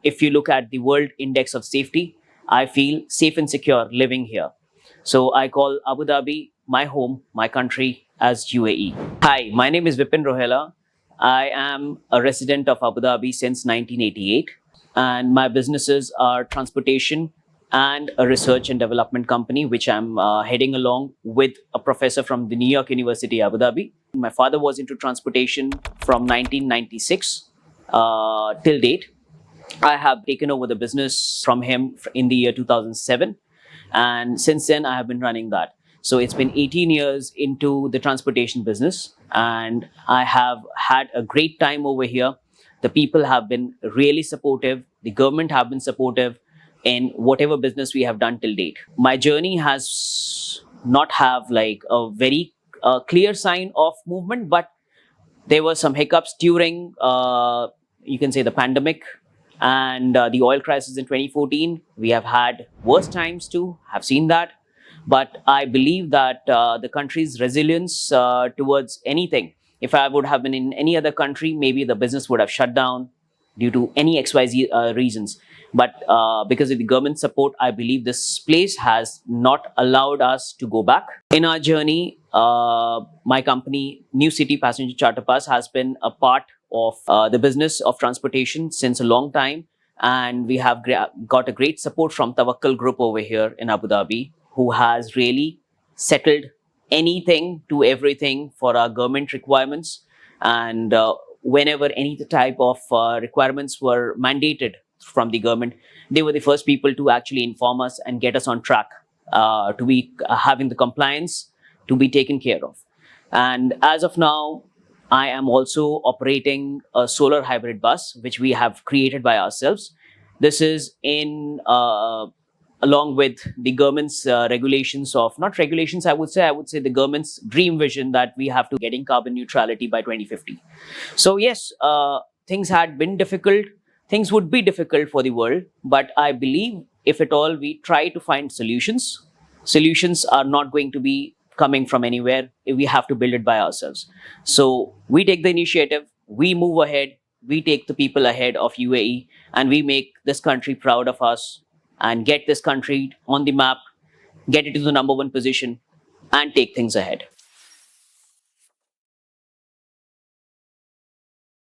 if you look at the World Index of Safety, I feel safe and secure living here. So I call Abu Dhabi my home, my country as UAE. Hi, my name is Vipin Rohela. I am a resident of Abu Dhabi since 1988, and my businesses are transportation and a research and development company, which I'm heading along with a professor from the New York University, Abu Dhabi. My father was into transportation from 1996 till date. I have taken over the business from him in the year 2007. And since then, I have been running that. So it's been 18 years into the transportation business, and I have had a great time over here. The people have been really supportive. The government have been supportive in whatever business we have done till date. My journey has not have like a very clear sign of movement, but there were some hiccups during, you can say, the pandemic and the oil crisis in 2014. We have had worse times too, have seen that. But I believe that the country's resilience towards anything, if I would have been in any other country, maybe the business would have shut down due to any XYZ reasons. But because of the government support, I believe this place has not allowed us to go back. In our journey, my company, New City Passenger Charter Pass, has been a part of the business of transportation since a long time. And we have got a great support from Tawakkal Group over here in Abu Dhabi, who has really settled anything to everything for our government requirements. And whenever any type of requirements were mandated from the government, they were the first people to actually inform us and get us on track to be having the compliance to be taken care of. And as of now, I am also operating a solar hybrid bus, which we have created by ourselves. This is in along with the government's regulations of, not regulations, I would say the government's dream vision that we have to getting carbon neutrality by 2050. So yes, things had been difficult. Things would be difficult for the world, but I believe if at all we try to find solutions, solutions are not going to be coming from anywhere. We have to build it by ourselves. So we take the initiative, we move ahead, we take the people ahead of UAE, and we make this country proud of us and get this country on the map, get it to the #1 position, and take things ahead.